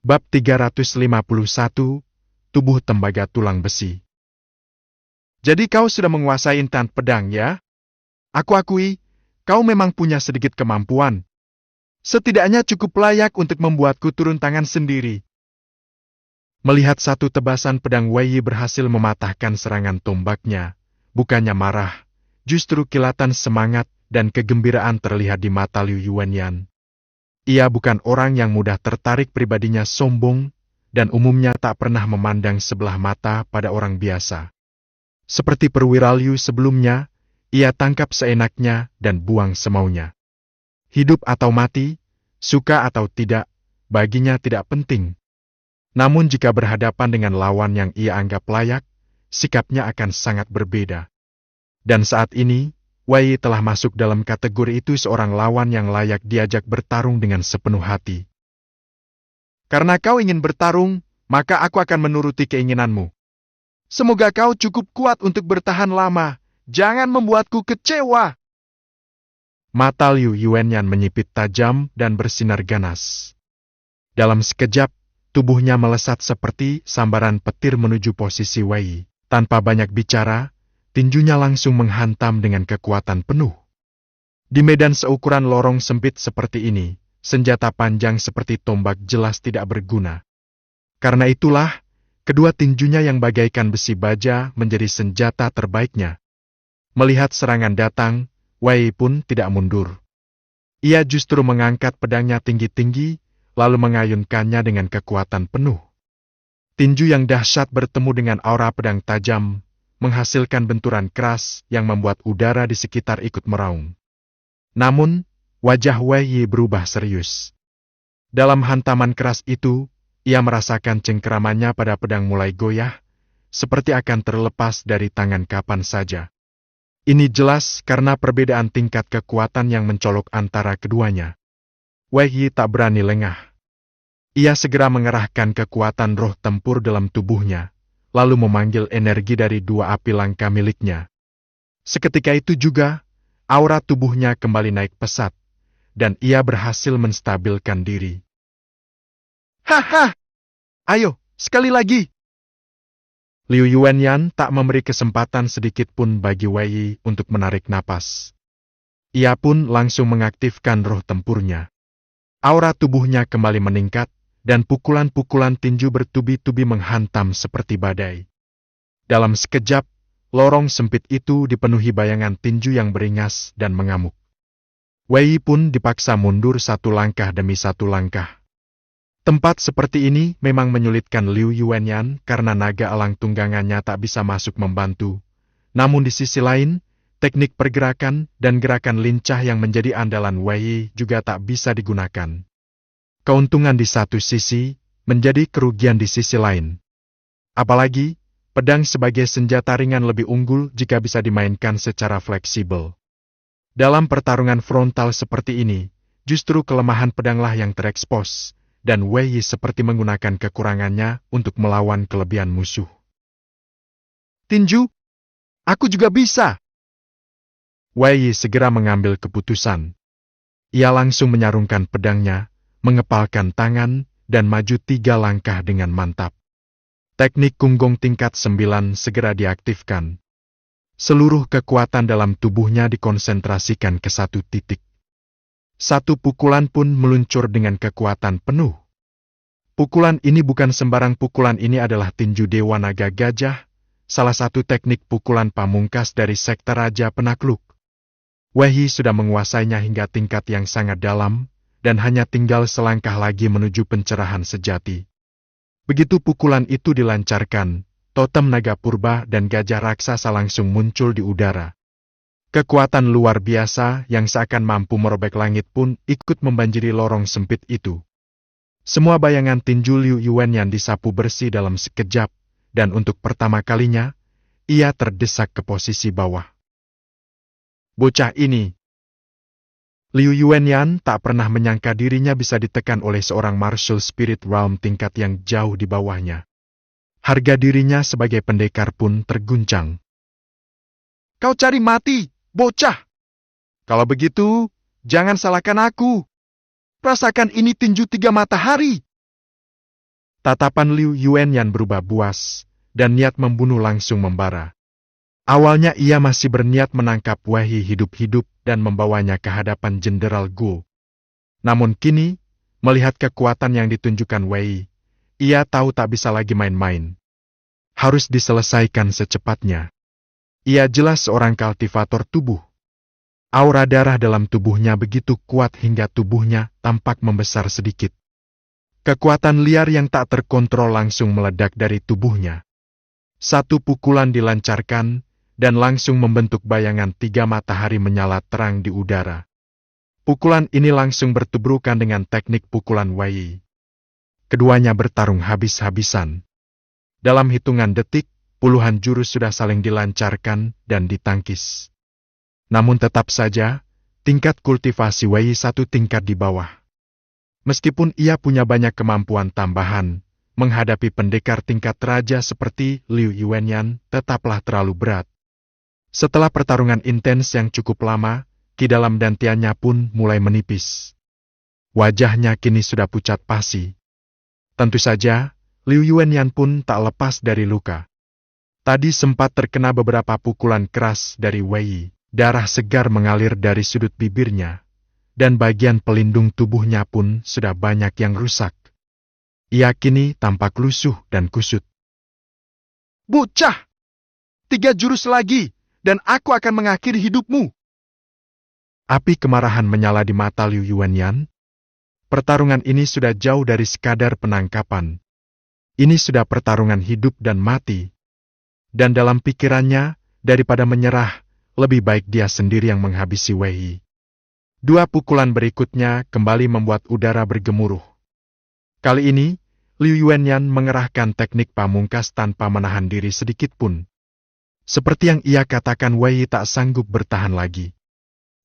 Bab 351, Tubuh Tembaga Tulang Besi. Jadi kau sudah menguasai intan pedang, ya? Aku akui, kau memang punya sedikit kemampuan. Setidaknya cukup layak untuk membuatku turun tangan sendiri. Melihat satu tebasan pedang Wei Yi berhasil mematahkan serangan tombaknya, bukannya marah, justru kilatan semangat dan kegembiraan terlihat di mata Liu Yuanyan. Ia bukan orang yang mudah tertarik, pribadinya sombong, dan umumnya tak pernah memandang sebelah mata pada orang biasa. Seperti perwira Liu sebelumnya, ia tangkap seenaknya dan buang semaunya. Hidup atau mati, suka atau tidak, baginya tidak penting. Namun jika berhadapan dengan lawan yang ia anggap layak, sikapnya akan sangat berbeda. Dan saat ini, Wei Yi telah masuk dalam kategori itu, seorang lawan yang layak diajak bertarung dengan sepenuh hati. Karena kau ingin bertarung, maka aku akan menuruti keinginanmu. Semoga kau cukup kuat untuk bertahan lama. Jangan membuatku kecewa. Mata Liu Yuanyan menyipit tajam dan bersinar ganas. Dalam sekejap, tubuhnya melesat seperti sambaran petir menuju posisi Wei Yi. Tanpa banyak bicara, tinjunya langsung menghantam dengan kekuatan penuh. Di medan seukuran lorong sempit seperti ini, senjata panjang seperti tombak jelas tidak berguna. Karena itulah, kedua tinjunya yang bagaikan besi baja menjadi senjata terbaiknya. Melihat serangan datang, Wei Yi pun tidak mundur. Ia justru mengangkat pedangnya tinggi-tinggi, lalu mengayunkannya dengan kekuatan penuh. Tinju yang dahsyat bertemu dengan aura pedang tajam, menghasilkan benturan keras yang membuat udara di sekitar ikut meraung. Namun, wajah Wei Yi berubah serius. Dalam hantaman keras itu, ia merasakan cengkeramannya pada pedang mulai goyah, seperti akan terlepas dari tangan kapan saja. Ini jelas karena perbedaan tingkat kekuatan yang mencolok antara keduanya. Wei Yi tak berani lengah. Ia segera mengerahkan kekuatan roh tempur dalam tubuhnya, lalu memanggil energi dari dua api langka miliknya. Seketika itu juga, aura tubuhnya kembali naik pesat, dan ia berhasil menstabilkan diri. Haha! Ayo, sekali lagi! Liu Yuanyan tak memberi kesempatan sedikit pun bagi Wei Yi untuk menarik napas. Ia pun langsung mengaktifkan roh tempurnya. Aura tubuhnya kembali meningkat, dan pukulan-pukulan tinju bertubi-tubi menghantam seperti badai. Dalam sekejap, lorong sempit itu dipenuhi bayangan tinju yang beringas dan mengamuk. Wei Yi pun dipaksa mundur satu langkah demi satu langkah. Tempat seperti ini memang menyulitkan Liu Yuanyan karena naga elang tunggangannya tak bisa masuk membantu. Namun di sisi lain, teknik pergerakan dan gerakan lincah yang menjadi andalan Wei Yi juga tak bisa digunakan. Keuntungan di satu sisi, menjadi kerugian di sisi lain. Apalagi, pedang sebagai senjata ringan lebih unggul jika bisa dimainkan secara fleksibel. Dalam pertarungan frontal seperti ini, justru kelemahan pedanglah yang terekspos, dan Wei Yi seperti menggunakan kekurangannya untuk melawan kelebihan musuh. Tinju, aku juga bisa! Wei Yi segera mengambil keputusan. Ia langsung menyarungkan pedangnya, mengepalkan tangan, dan maju 3 langkah dengan mantap. Teknik Kunggong tingkat 9 segera diaktifkan. Seluruh kekuatan dalam tubuhnya dikonsentrasikan ke satu titik. Satu pukulan pun meluncur dengan kekuatan penuh. Pukulan ini bukan sembarang pukulan, ini adalah tinju Dewa Naga Gajah, salah satu teknik pukulan pamungkas dari sekte Raja Penakluk. Wei Yi sudah menguasainya hingga tingkat yang sangat dalam, dan hanya tinggal selangkah lagi menuju pencerahan sejati. Begitu pukulan itu dilancarkan, totem naga purba dan gajah raksasa langsung muncul di udara. Kekuatan luar biasa yang seakan mampu merobek langit pun ikut membanjiri lorong sempit itu. Semua bayangan tinju Liu Yuanyan disapu bersih dalam sekejap, dan untuk pertama kalinya, ia terdesak ke posisi bawah. Bocah ini! Liu Yuanyan tak pernah menyangka dirinya bisa ditekan oleh seorang martial spirit realm tingkat yang jauh di bawahnya. Harga dirinya sebagai pendekar pun terguncang. Kau cari mati, bocah! Kalau begitu, jangan salahkan aku. Rasakan ini tinju 3 matahari. Tatapan Liu Yuanyan berubah buas, dan niat membunuh langsung membara. Awalnya ia masih berniat menangkap Wei Yi hidup-hidup dan membawanya ke hadapan Jenderal Gu. Namun kini, melihat kekuatan yang ditunjukkan Wei Yi, ia tahu tak bisa lagi main-main. Harus diselesaikan secepatnya. Ia jelas seorang kultivator tubuh. Aura darah dalam tubuhnya begitu kuat hingga tubuhnya tampak membesar sedikit. Kekuatan liar yang tak terkontrol langsung meledak dari tubuhnya. Satu pukulan dilancarkan, dan langsung membentuk bayangan 3 matahari menyala terang di udara. Pukulan ini langsung bertubrukan dengan teknik pukulan Wei Yi. Keduanya bertarung habis-habisan. Dalam hitungan detik, puluhan jurus sudah saling dilancarkan dan ditangkis. Namun tetap saja, tingkat kultivasi Wei Yi satu tingkat di bawah. Meskipun ia punya banyak kemampuan tambahan, menghadapi pendekar tingkat raja seperti Liu Yuanyan tetaplah terlalu berat. Setelah pertarungan intens yang cukup lama, ki dalam dantiannya pun mulai menipis. Wajahnya kini sudah pucat pasi. Tentu saja, Liu Yuanyan pun tak lepas dari luka. Tadi sempat terkena beberapa pukulan keras dari Wei Yi. Darah segar mengalir dari sudut bibirnya, dan bagian pelindung tubuhnya pun sudah banyak yang rusak. Ia kini tampak lusuh dan kusut. "Bocah! 3 jurus lagi, dan aku akan mengakhiri hidupmu!" Api kemarahan menyala di mata Liu Yuanyan. Pertarungan ini sudah jauh dari sekadar penangkapan. Ini sudah pertarungan hidup dan mati. Dan dalam pikirannya, daripada menyerah, lebih baik dia sendiri yang menghabisi Wei Yi. 2 pukulan berikutnya kembali membuat udara bergemuruh. Kali ini, Liu Yuanyan mengerahkan teknik pamungkas tanpa menahan diri sedikit pun. Seperti yang ia katakan, Wei Yi tak sanggup bertahan lagi.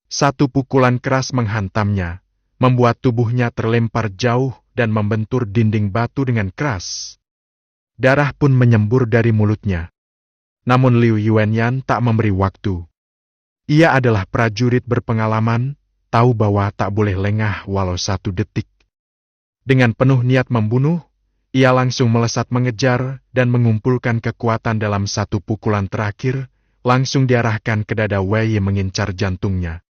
1 pukulan keras menghantamnya, membuat tubuhnya terlempar jauh dan membentur dinding batu dengan keras. Darah pun menyembur dari mulutnya. Namun Liu Yuanyan tak memberi waktu. Ia adalah prajurit berpengalaman, tahu bahwa tak boleh lengah walau 1 detik. Dengan penuh niat membunuh, ia langsung melesat mengejar dan mengumpulkan kekuatan dalam 1 pukulan terakhir, langsung diarahkan ke dada Wei Yi mengincar jantungnya.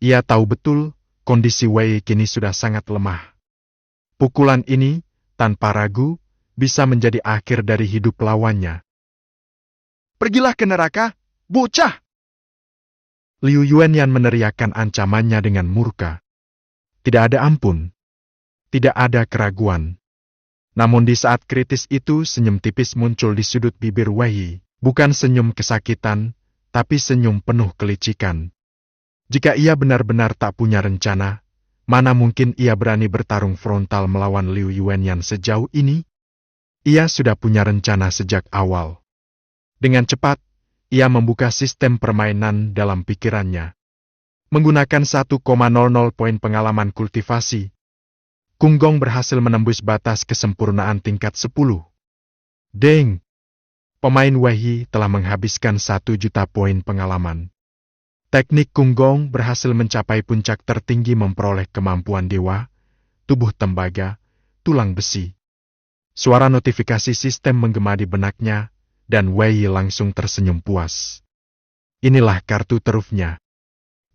Ia tahu betul, kondisi Wei Yi kini sudah sangat lemah. Pukulan ini, tanpa ragu, bisa menjadi akhir dari hidup lawannya. "Pergilah ke neraka, bocah!" Liu Yuanyan meneriakkan ancamannya dengan murka. Tidak ada ampun. Tidak ada keraguan. Namun di saat kritis itu senyum tipis muncul di sudut bibir Wei Yi. Bukan senyum kesakitan, tapi senyum penuh kelicikan. Jika ia benar-benar tak punya rencana, mana mungkin ia berani bertarung frontal melawan Liu Yuanyan sejauh ini? Ia sudah punya rencana sejak awal. Dengan cepat, ia membuka sistem permainan dalam pikirannya. Menggunakan 1,00 poin pengalaman kultivasi, Kung Gong berhasil menembus batas kesempurnaan tingkat 10. Deng! Pemain Wei Yi telah menghabiskan 1 juta poin pengalaman. Teknik Kung Gong berhasil mencapai puncak tertinggi memperoleh kemampuan dewa, tubuh tembaga, tulang besi. Suara notifikasi sistem menggema di benaknya, dan Wei Yi langsung tersenyum puas. Inilah kartu terufnya.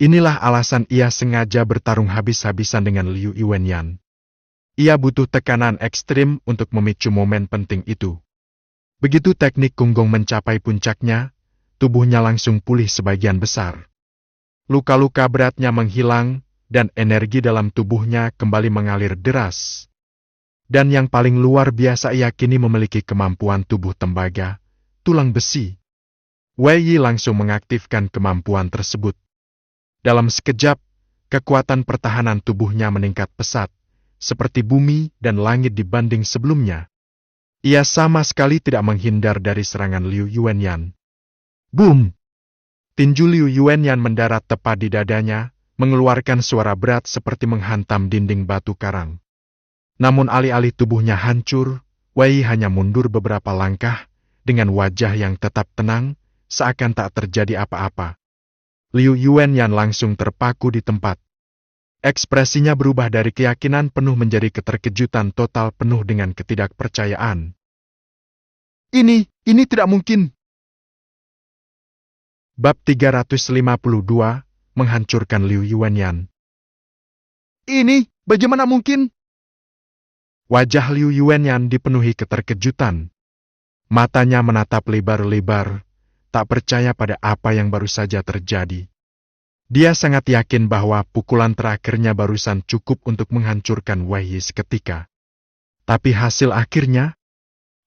Inilah alasan ia sengaja bertarung habis-habisan dengan Liu Yuanyan. Ia butuh tekanan ekstrim untuk memicu momen penting itu. Begitu teknik Kung Gong mencapai puncaknya, tubuhnya langsung pulih sebagian besar. Luka-luka beratnya menghilang, dan energi dalam tubuhnya kembali mengalir deras. Dan yang paling luar biasa, ia kini memiliki kemampuan tubuh tembaga, tulang besi. Wei Yi langsung mengaktifkan kemampuan tersebut. Dalam sekejap, kekuatan pertahanan tubuhnya meningkat pesat, seperti bumi dan langit dibanding sebelumnya. Ia sama sekali tidak menghindar dari serangan Liu Yuanyan. Boom! Tinju Liu Yuanyan mendarat tepat di dadanya, mengeluarkan suara berat seperti menghantam dinding batu karang. Namun alih-alih tubuhnya hancur, Wei Yi hanya mundur beberapa langkah, dengan wajah yang tetap tenang, seakan tak terjadi apa-apa. Liu Yuanyan langsung terpaku di tempat. Ekspresinya berubah dari keyakinan penuh menjadi keterkejutan total penuh dengan ketidakpercayaan. Ini tidak mungkin. Bab 352, menghancurkan Liu Yuanyan. Ini, bagaimana mungkin? Wajah Liu Yuanyan dipenuhi keterkejutan. Matanya menatap lebar-lebar, tak percaya pada apa yang baru saja terjadi. Dia sangat yakin bahwa pukulan terakhirnya barusan cukup untuk menghancurkan Wei Yi seketika. Tapi hasil akhirnya,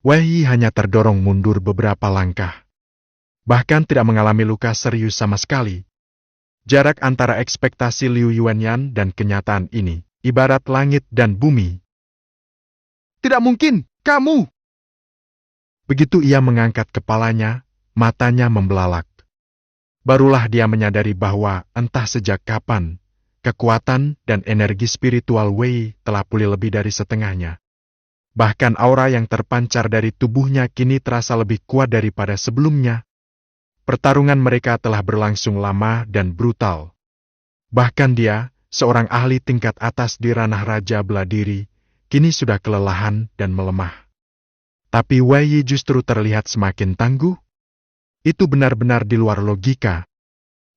Wei Yi hanya terdorong mundur beberapa langkah. Bahkan tidak mengalami luka serius sama sekali. Jarak antara ekspektasi Liu Yuanyan dan kenyataan ini, ibarat langit dan bumi. Tidak mungkin, kamu! Begitu ia mengangkat kepalanya, matanya membelalak. Barulah dia menyadari bahwa entah sejak kapan, kekuatan dan energi spiritual Wei telah pulih lebih dari setengahnya. Bahkan aura yang terpancar dari tubuhnya kini terasa lebih kuat daripada sebelumnya. Pertarungan mereka telah berlangsung lama dan brutal. Bahkan dia, seorang ahli tingkat atas di ranah Raja Beladiri, kini sudah kelelahan dan melemah. Tapi Wei Yi justru terlihat semakin tangguh. Itu benar-benar di luar logika.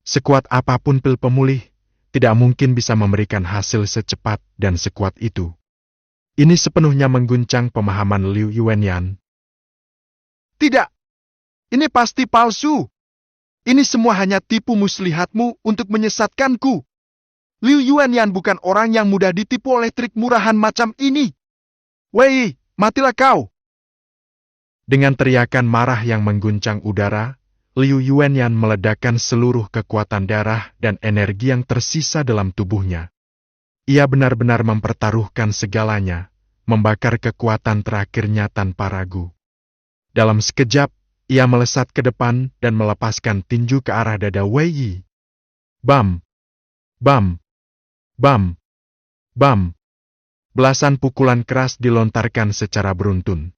Sekuat apapun pil pemulih, tidak mungkin bisa memberikan hasil secepat dan sekuat itu. Ini sepenuhnya mengguncang pemahaman Liu Yuanyan. Tidak! Ini pasti palsu! Ini semua hanya tipu muslihatmu untuk menyesatkanku. Liu Yuanyan bukan orang yang mudah ditipu oleh trik murahan macam ini. Wei, matilah kau! Dengan teriakan marah yang mengguncang udara, Liu Yuanyan meledakkan seluruh kekuatan darah dan energi yang tersisa dalam tubuhnya. Ia benar-benar mempertaruhkan segalanya, membakar kekuatan terakhirnya tanpa ragu. Dalam sekejap, ia melesat ke depan dan melepaskan tinju ke arah dada Wei Yi. Bam! Bam! Bam! Bam! Belasan pukulan keras dilontarkan secara beruntun.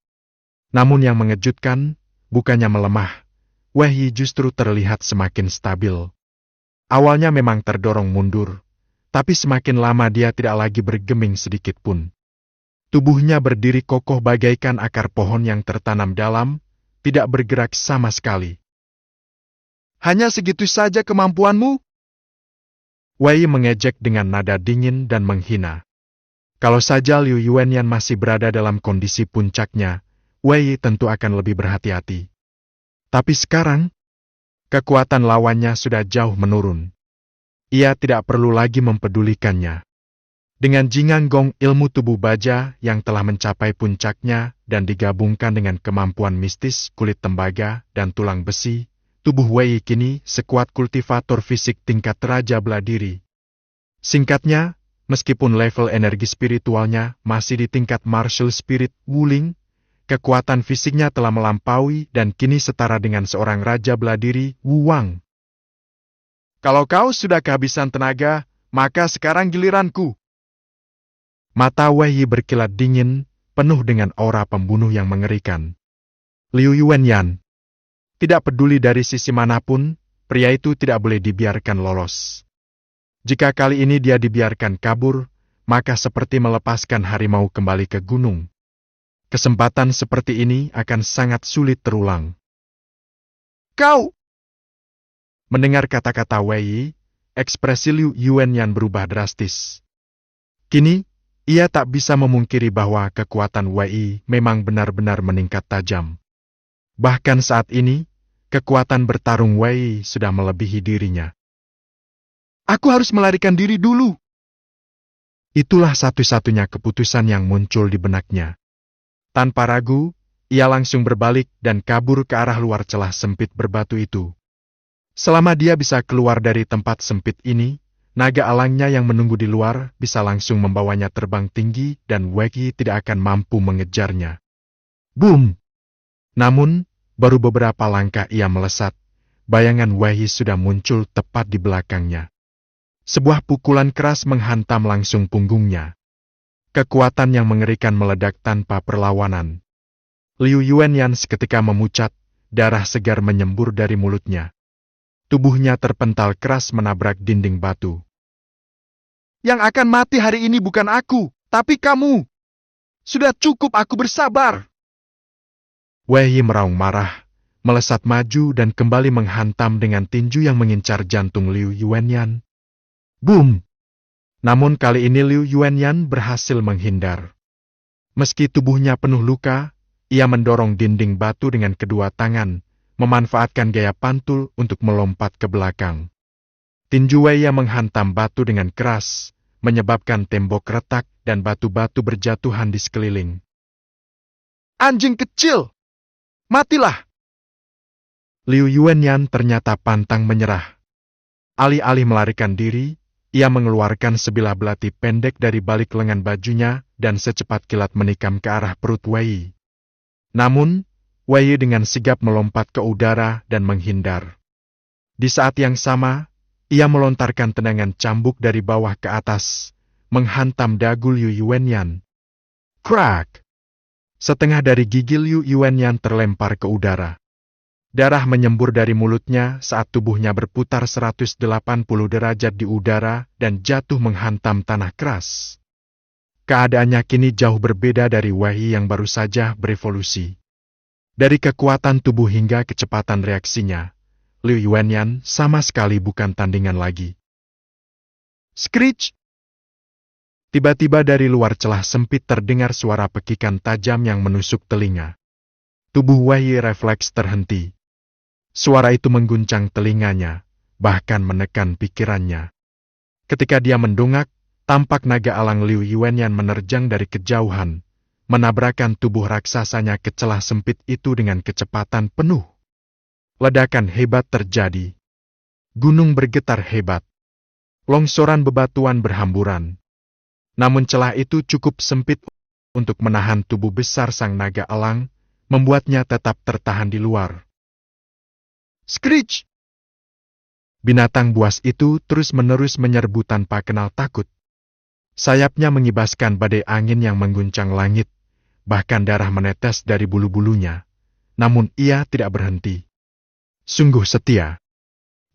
Namun yang mengejutkan, bukannya melemah, Wei Yi justru terlihat semakin stabil. Awalnya memang terdorong mundur, tapi semakin lama dia tidak lagi bergeming sedikit pun. Tubuhnya berdiri kokoh bagaikan akar pohon yang tertanam dalam, tidak bergerak sama sekali. Hanya segitu saja kemampuanmu? Wei Yi mengejek dengan nada dingin dan menghina. Kalau saja Liu Yuanyan masih berada dalam kondisi puncaknya, Wei Yi tentu akan lebih berhati-hati. Tapi sekarang, kekuatan lawannya sudah jauh menurun. Ia tidak perlu lagi mempedulikannya. Dengan jinganggong ilmu tubuh baja yang telah mencapai puncaknya dan digabungkan dengan kemampuan mistis kulit tembaga dan tulang besi, tubuh Wei Yi kini sekuat kultivator fisik tingkat Raja Beladiri. Singkatnya, meskipun level energi spiritualnya masih di tingkat martial spirit Wuling, kekuatan fisiknya telah melampaui dan kini setara dengan seorang Raja Beladiri, Wu Wang. Kalau kau sudah kehabisan tenaga, maka sekarang giliranku. Mata Wei Yi berkilat dingin, penuh dengan aura pembunuh yang mengerikan. Liu Yuanyan. Tidak peduli dari sisi manapun, pria itu tidak boleh dibiarkan lolos. Jika kali ini dia dibiarkan kabur, maka seperti melepaskan harimau kembali ke gunung. Kesempatan seperti ini akan sangat sulit terulang. Kau! Mendengar kata-kata Wei Yi, ekspresi Liu Yuanyan berubah drastis. Kini, ia tak bisa memungkiri bahwa kekuatan Wei Yi memang benar-benar meningkat tajam. Bahkan saat ini, kekuatan bertarung Wei Yi sudah melebihi dirinya. Aku harus melarikan diri dulu. Itulah satu-satunya keputusan yang muncul di benaknya. Tanpa ragu, ia langsung berbalik dan kabur ke arah luar celah sempit berbatu itu. Selama dia bisa keluar dari tempat sempit ini, naga alangnya yang menunggu di luar bisa langsung membawanya terbang tinggi dan Wei Yi tidak akan mampu mengejarnya. Boom! Namun, baru beberapa langkah ia melesat, bayangan Wei Yi sudah muncul tepat di belakangnya. Sebuah pukulan keras menghantam langsung punggungnya. Kekuatan yang mengerikan meledak tanpa perlawanan. Liu Yuanyan seketika memucat, darah segar menyembur dari mulutnya. Tubuhnya terpental keras menabrak dinding batu. Yang akan mati hari ini bukan aku, tapi kamu. Sudah cukup aku bersabar. Wei Yi meraung marah, melesat maju dan kembali menghantam dengan tinju yang mengincar jantung Liu Yuanyan. Boom! Namun kali ini Liu Yuanyan berhasil menghindar. Meski tubuhnya penuh luka, ia mendorong dinding batu dengan kedua tangan, memanfaatkan gaya pantul untuk melompat ke belakang. Tinju Wei Yi menghantam batu dengan keras, menyebabkan tembok retak dan batu-batu berjatuhan di sekeliling. Anjing kecil! Matilah! Liu Yuanyan ternyata pantang menyerah. Alih-alih melarikan diri, ia mengeluarkan sebilah belati pendek dari balik lengan bajunya dan secepat kilat menikam ke arah perut Wei Yi. Namun, Wei Yi dengan sigap melompat ke udara dan menghindar. Di saat yang sama, ia melontarkan tendangan cambuk dari bawah ke atas, menghantam dagu Liu Yuanyan. Crack! Setengah dari gigi Liu Yuanyan terlempar ke udara. Darah menyembur dari mulutnya saat tubuhnya berputar 180 derajat di udara dan jatuh menghantam tanah keras. Keadaannya kini jauh berbeda dari Wei Yi yang baru saja berevolusi. Dari kekuatan tubuh hingga kecepatan reaksinya, Liu Yuanyan sama sekali bukan tandingan lagi. Screech! Tiba-tiba dari luar celah sempit terdengar suara pekikan tajam yang menusuk telinga. Tubuh Wei Yi refleks terhenti. Suara itu mengguncang telinganya, bahkan menekan pikirannya. Ketika dia mendongak, tampak naga alang Liu Yuanyan menerjang dari kejauhan, menabrakkan tubuh raksasanya ke celah sempit itu dengan kecepatan penuh. Ledakan hebat terjadi. Gunung bergetar hebat. Longsoran bebatuan berhamburan. Namun celah itu cukup sempit untuk menahan tubuh besar sang naga elang, membuatnya tetap tertahan di luar. Screech! Binatang buas itu terus-menerus menyerbu tanpa kenal takut. Sayapnya mengibaskan badai angin yang mengguncang langit, bahkan darah menetes dari bulu-bulunya. Namun ia tidak berhenti. Sungguh setia.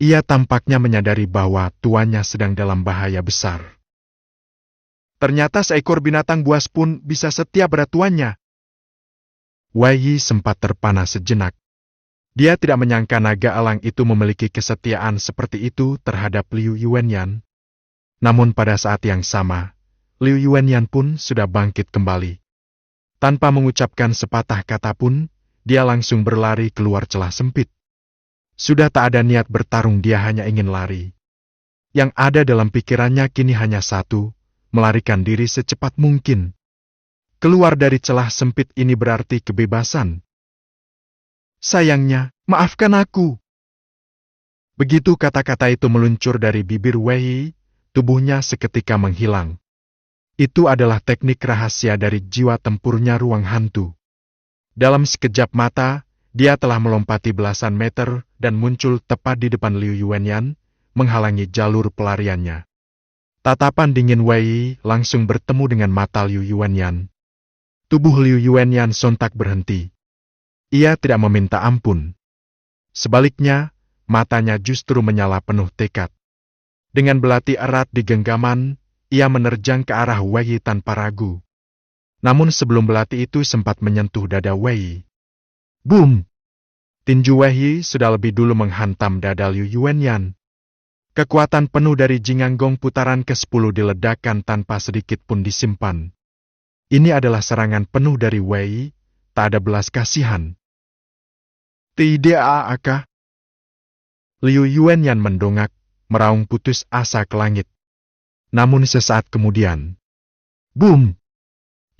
Ia tampaknya menyadari bahwa tuannya sedang dalam bahaya besar. Ternyata seekor binatang buas pun bisa setia pada tuannya. Wei Yi sempat terpana sejenak. Dia tidak menyangka naga elang itu memiliki kesetiaan seperti itu terhadap Liu Yuanyan. Namun pada saat yang sama, Liu Yuanyan pun sudah bangkit kembali. Tanpa mengucapkan sepatah kata pun, dia langsung berlari keluar celah sempit. Sudah tak ada niat bertarung, dia hanya ingin lari. Yang ada dalam pikirannya kini hanya satu, melarikan diri secepat mungkin. Keluar dari celah sempit ini berarti kebebasan. Sayangnya, maafkan aku. Begitu kata-kata itu meluncur dari bibir Wei Yi, tubuhnya seketika menghilang. Itu adalah teknik rahasia dari jiwa tempurnya ruang hantu. Dalam sekejap mata, dia telah melompati belasan meter dan muncul tepat di depan Liu Yuanyan, menghalangi jalur pelariannya. Tatapan dingin Wei Yi langsung bertemu dengan mata Liu Yuanyan. Tubuh Liu Yuanyan sontak berhenti. Ia tidak meminta ampun. Sebaliknya, matanya justru menyala penuh tekad. Dengan belati erat di genggaman, ia menerjang ke arah Wei Yi tanpa ragu. Namun sebelum belati itu sempat menyentuh dada Wei Yi. Boom! Tinju Wei Yi sudah lebih dulu menghantam dada Liu Yuanyan. Kekuatan penuh dari Jinganggong putaran ke-10 diledakkan tanpa sedikit pun disimpan. Ini adalah serangan penuh dari Wei Yi, tak ada belas kasihan. Tidak akah. Liu Yuanyan mendongak, meraung putus asa ke langit. Namun sesaat kemudian, boom!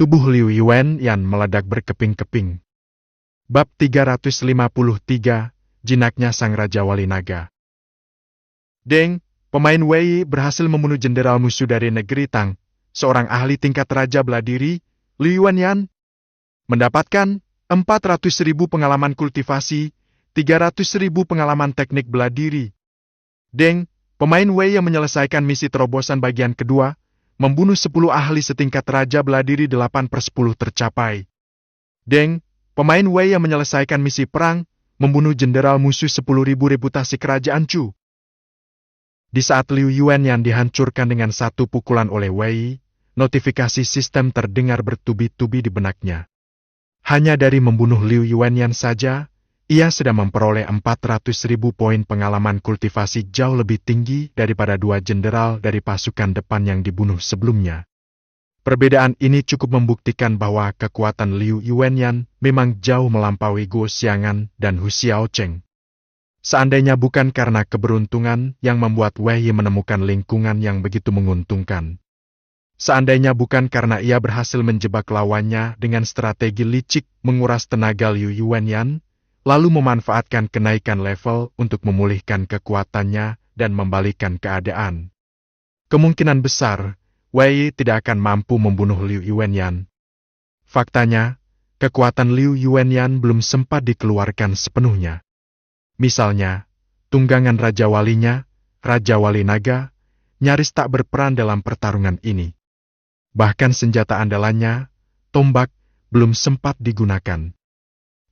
Tubuh Liu Yuanyan meledak berkeping-keping. Bab 353, Jinaknya Sang Raja Wali Naga. Deng, pemain Wei Yi berhasil membunuh jenderal musuh dari negeri Tang, seorang ahli tingkat Raja Beladiri, Liu Yuanyan. Mendapatkan 400.000 pengalaman kultivasi, 300.000 pengalaman teknik beladiri. Deng, pemain Wei yang menyelesaikan misi terobosan bagian kedua, membunuh 10 ahli setingkat Raja Beladiri 8/10 tercapai. Deng, pemain Wei yang menyelesaikan misi perang, membunuh jenderal musuh 10.000 reputasi kerajaan Chu. Di saat Liu Yuanyan dihancurkan dengan satu pukulan oleh Wei, notifikasi sistem terdengar bertubi-tubi di benaknya. Hanya dari membunuh Liu Yuanyan saja, ia sudah memperoleh 400.000 poin pengalaman kultivasi jauh lebih tinggi daripada dua jenderal dari pasukan depan yang dibunuh sebelumnya. Perbedaan ini cukup membuktikan bahwa kekuatan Liu Yuanyan memang jauh melampaui Guo Xiangan dan Hu Xiaocheng. Seandainya bukan karena keberuntungan yang membuat Wei menemukan lingkungan yang begitu menguntungkan. Seandainya bukan karena ia berhasil menjebak lawannya dengan strategi licik menguras tenaga Liu Yuanyan, lalu memanfaatkan kenaikan level untuk memulihkan kekuatannya dan membalikan keadaan. Kemungkinan besar, Wei tidak akan mampu membunuh Liu Yuanyan. Faktanya, kekuatan Liu Yuanyan belum sempat dikeluarkan sepenuhnya. Misalnya, tunggangan Raja Walinya, Raja Wali Naga, nyaris tak berperan dalam pertarungan ini. Bahkan senjata andalannya, tombak, belum sempat digunakan.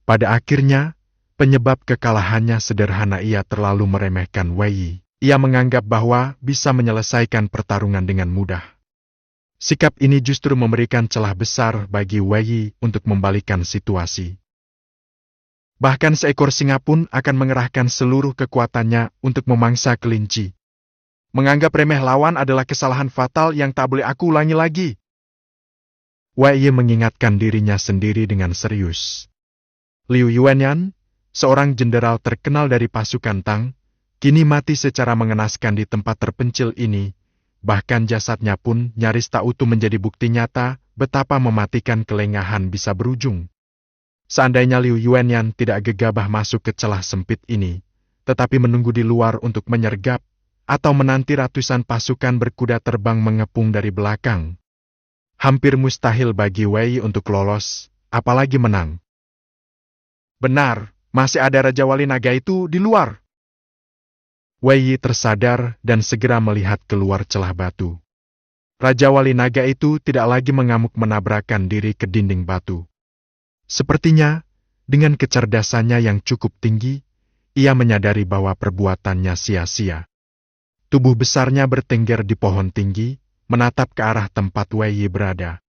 Pada akhirnya, penyebab kekalahannya sederhana, ia terlalu meremehkan Wei. Ia menganggap bahwa bisa menyelesaikan pertarungan dengan mudah. Sikap ini justru memberikan celah besar bagi Wei untuk membalikan situasi. Bahkan seekor singa pun akan mengerahkan seluruh kekuatannya untuk memangsa kelinci. Menganggap remeh lawan adalah kesalahan fatal yang tak boleh aku ulangi lagi. Wei mengingatkan dirinya sendiri dengan serius. Liu Yuanyan, seorang jenderal terkenal dari pasukan Tang, kini mati secara mengenaskan di tempat terpencil ini, bahkan jasadnya pun nyaris tak utuh menjadi bukti nyata betapa mematikan kelengahan bisa berujung. Seandainya Liu Yuanyan tidak gegabah masuk ke celah sempit ini, tetapi menunggu di luar untuk menyergap, atau menanti ratusan pasukan berkuda terbang mengepung dari belakang, hampir mustahil bagi Wei untuk lolos, apalagi menang. Benar, masih ada Raja Wali Naga itu di luar. Wei tersadar dan segera melihat keluar celah batu. Raja Wali Naga itu tidak lagi mengamuk menabrakkan diri ke dinding batu. Sepertinya, dengan kecerdasannya yang cukup tinggi, ia menyadari bahwa perbuatannya sia-sia. Tubuh besarnya bertengger di pohon tinggi, menatap ke arah tempat Wei berada.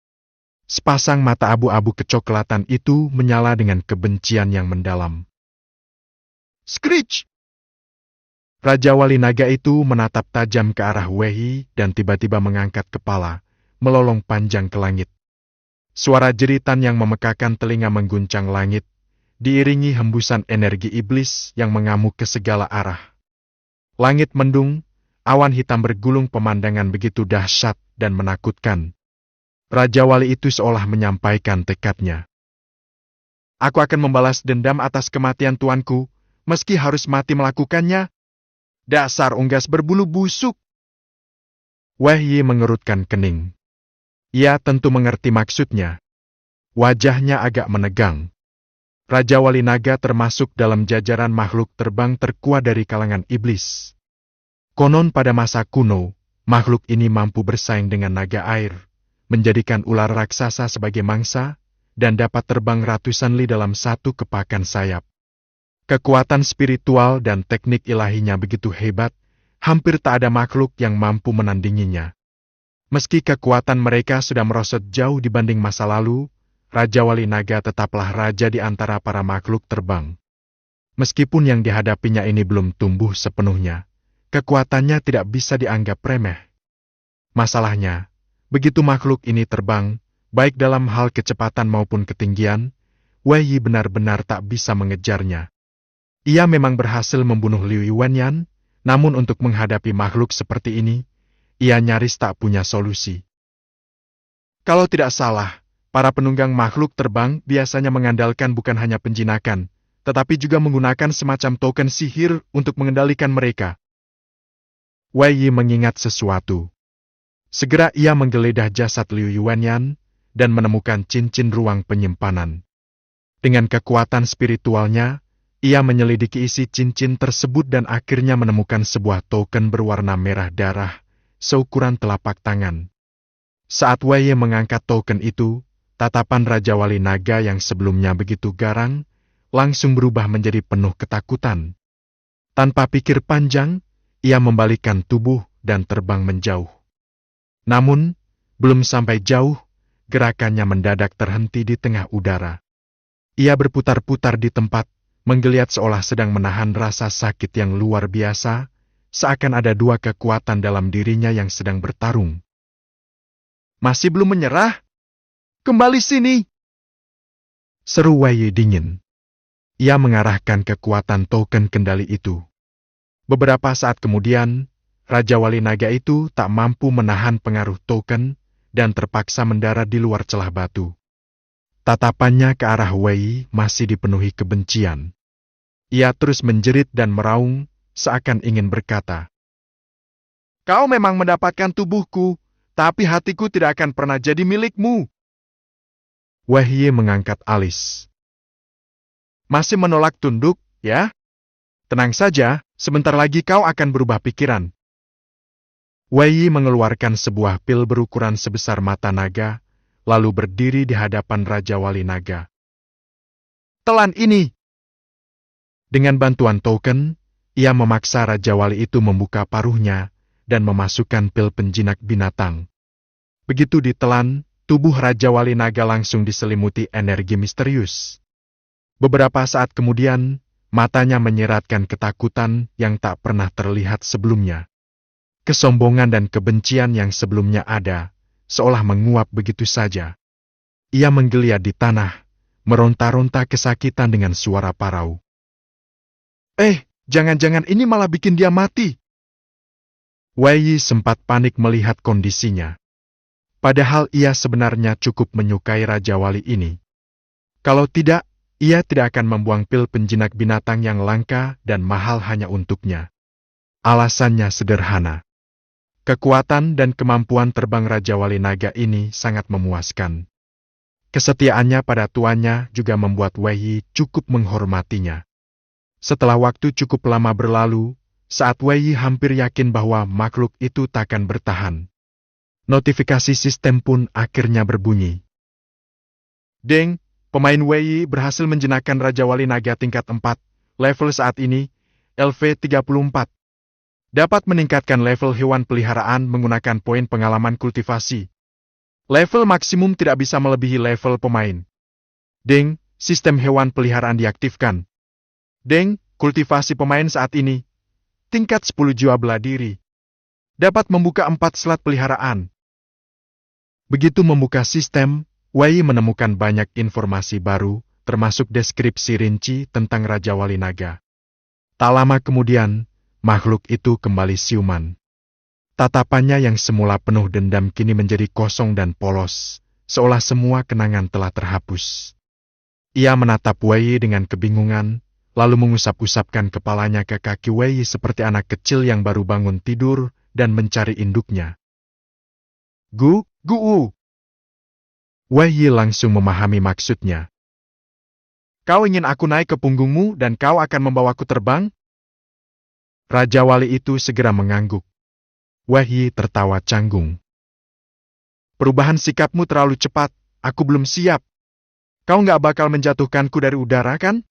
Sepasang mata abu-abu kecoklatan itu menyala dengan kebencian yang mendalam. Screech! Raja Wali Naga itu menatap tajam ke arah Wei dan tiba-tiba mengangkat kepala, melolong panjang ke langit. Suara jeritan yang memekakan telinga mengguncang langit, diiringi hembusan energi iblis yang mengamuk ke segala arah. Langit mendung, awan hitam bergulung, pemandangan begitu dahsyat dan menakutkan. Raja Wali itu seolah menyampaikan tekadnya. Aku akan membalas dendam atas kematian tuanku, meski harus mati melakukannya. Dasar unggas berbulu busuk. Wei mengerutkan kening. Ia tentu mengerti maksudnya. Wajahnya agak menegang. Raja Wali Naga termasuk dalam jajaran makhluk terbang terkuat dari kalangan iblis. Konon pada masa kuno, makhluk ini mampu bersaing dengan naga air, menjadikan ular raksasa sebagai mangsa, dan dapat terbang ratusan li dalam satu kepakan sayap. Kekuatan spiritual dan teknik ilahinya begitu hebat, hampir tak ada makhluk yang mampu menandinginya. Meski kekuatan mereka sudah merosot jauh dibanding masa lalu, Raja Wali Naga tetaplah raja di antara para makhluk terbang. Meskipun yang dihadapinya ini belum tumbuh sepenuhnya, kekuatannya tidak bisa dianggap remeh. Masalahnya, begitu makhluk ini terbang, baik dalam hal kecepatan maupun ketinggian, Wei benar-benar tak bisa mengejarnya. Ia memang berhasil membunuh Liu Yuanyan, namun untuk menghadapi makhluk seperti ini, ia nyaris tak punya solusi. Kalau tidak salah, para penunggang makhluk terbang biasanya mengandalkan bukan hanya penjinakan, tetapi juga menggunakan semacam token sihir untuk mengendalikan mereka. Wei mengingat sesuatu. Segera ia menggeledah jasad Liu Yuanyan dan menemukan cincin ruang penyimpanan. Dengan kekuatan spiritualnya, ia menyelidiki isi cincin tersebut dan akhirnya menemukan sebuah token berwarna merah darah, seukuran telapak tangan. Saat Wei mengangkat token itu, tatapan Raja Wali Naga yang sebelumnya begitu garang, langsung berubah menjadi penuh ketakutan. Tanpa pikir panjang, ia membalikkan tubuh dan terbang menjauh. Namun, belum sampai jauh, gerakannya mendadak terhenti di tengah udara. Ia berputar-putar di tempat, menggeliat seolah sedang menahan rasa sakit yang luar biasa, seakan ada dua kekuatan dalam dirinya yang sedang bertarung. "Masih belum menyerah? Kembali sini!" seru Wei Yi dingin. Ia mengarahkan kekuatan token kendali itu. Beberapa saat kemudian, Raja Wali Naga itu tak mampu menahan pengaruh token dan terpaksa mendarat di luar celah batu. Tatapannya ke arah Wei Yi masih dipenuhi kebencian. Ia terus menjerit dan meraung, seakan ingin berkata, "Kau memang mendapatkan tubuhku, tapi hatiku tidak akan pernah jadi milikmu." Wei Yi mengangkat alis. "Masih menolak tunduk, ya? Tenang saja, sebentar lagi kau akan berubah pikiran." Wei Yi mengeluarkan sebuah pil berukuran sebesar mata naga, lalu berdiri di hadapan Raja Wali Naga. "Telan ini!" Dengan bantuan token, ia memaksa Raja Wali itu membuka paruhnya dan memasukkan pil penjinak binatang. Begitu ditelan, tubuh Raja Wali Naga langsung diselimuti energi misterius. Beberapa saat kemudian, matanya menyiratkan ketakutan yang tak pernah terlihat sebelumnya. Kesombongan dan kebencian yang sebelumnya ada, seolah menguap begitu saja. Ia menggeliat di tanah, meronta-ronta kesakitan dengan suara parau. Jangan-jangan ini malah bikin dia mati." Wei Yi sempat panik melihat kondisinya. Padahal ia sebenarnya cukup menyukai Raja Wali ini. Kalau tidak, ia tidak akan membuang pil penjinak binatang yang langka dan mahal hanya untuknya. Alasannya sederhana. Kekuatan dan kemampuan terbang Raja Wali Naga ini sangat memuaskan. Kesetiaannya pada tuannya juga membuat Wei Yi cukup menghormatinya. Setelah waktu cukup lama berlalu, saat Wei Yi hampir yakin bahwa makhluk itu takkan bertahan, notifikasi sistem pun akhirnya berbunyi. "Deng, pemain Wei Yi berhasil menjenakkan Raja Wali Naga tingkat 4, level saat ini, LV34. Dapat meningkatkan level hewan peliharaan menggunakan poin pengalaman kultivasi. Level maksimum tidak bisa melebihi level pemain. Deng, sistem hewan peliharaan diaktifkan. Deng, kultivasi pemain saat ini, tingkat 10 jiwa bela diri. Dapat membuka 4 slot peliharaan." Begitu membuka sistem, Wei Yi menemukan banyak informasi baru, termasuk deskripsi rinci tentang Raja Wali Naga. Tak lama kemudian, makhluk itu kembali siuman. Tatapannya yang semula penuh dendam kini menjadi kosong dan polos, seolah semua kenangan telah terhapus. Ia menatap Wei Yi dengan kebingungan, lalu mengusap-usapkan kepalanya ke kaki Wei Yi seperti anak kecil yang baru bangun tidur dan mencari induknya. Gu. Wei Yi langsung memahami maksudnya. "Kau ingin aku naik ke punggungmu dan kau akan membawaku terbang?" Raja Wali itu segera mengangguk. Wei Yi tertawa canggung. "Perubahan sikapmu terlalu cepat, aku belum siap. Kau nggak bakal menjatuhkanku dari udara, kan?"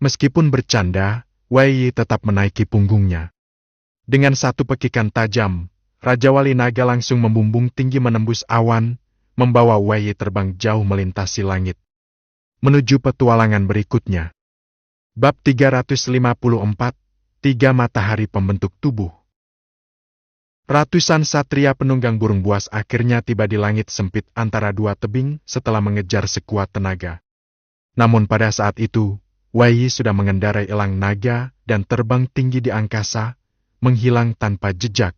Meskipun bercanda, Wei Yi tetap menaiki punggungnya. Dengan satu pekikan tajam, Raja Wali Naga langsung membumbung tinggi menembus awan, membawa Wei Yi terbang jauh melintasi langit. Menuju petualangan berikutnya. Bab 354, 3 Matahari Pembentuk Tubuh. Ratusan satria penunggang burung buas akhirnya tiba di langit sempit antara dua tebing setelah mengejar sekuat tenaga. Namun pada saat itu, Wei Yi sudah mengendarai elang naga dan terbang tinggi di angkasa, menghilang tanpa jejak.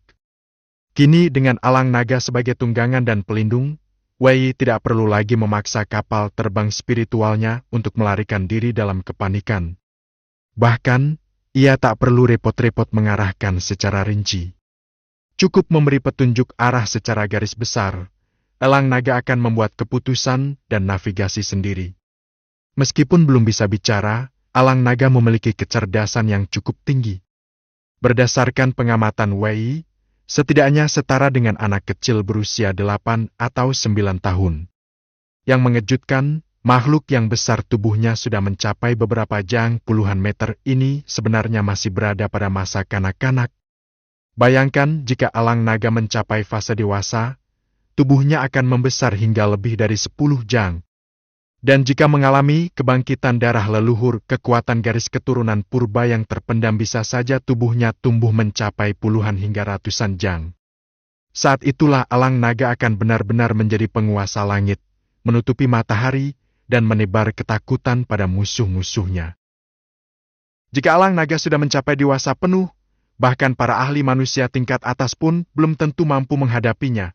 Kini dengan elang naga sebagai tunggangan dan pelindung, Wei Yi tidak perlu lagi memaksa kapal terbang spiritualnya untuk melarikan diri dalam kepanikan. Bahkan, ia tak perlu repot-repot mengarahkan secara rinci. Cukup memberi petunjuk arah secara garis besar, elang naga akan membuat keputusan dan navigasi sendiri. Meskipun belum bisa bicara, elang naga memiliki kecerdasan yang cukup tinggi. Berdasarkan pengamatan Wei Yi, setidaknya setara dengan anak kecil berusia 8 atau 9 tahun. Yang mengejutkan, Makhluk yang besar tubuhnya sudah mencapai beberapa jang puluhan meter ini sebenarnya masih berada pada masa kanak-kanak. Bayangkan jika elang naga mencapai fase dewasa, tubuhnya akan membesar hingga lebih dari 10 jang. Dan jika mengalami kebangkitan darah leluhur, kekuatan garis keturunan purba yang terpendam, bisa saja tubuhnya tumbuh mencapai puluhan hingga ratusan jang. Saat itulah elang naga akan benar-benar menjadi penguasa langit, menutupi matahari, dan menebar ketakutan pada musuh-musuhnya. Jika elang naga sudah mencapai dewasa penuh, bahkan para ahli manusia tingkat atas pun belum tentu mampu menghadapinya.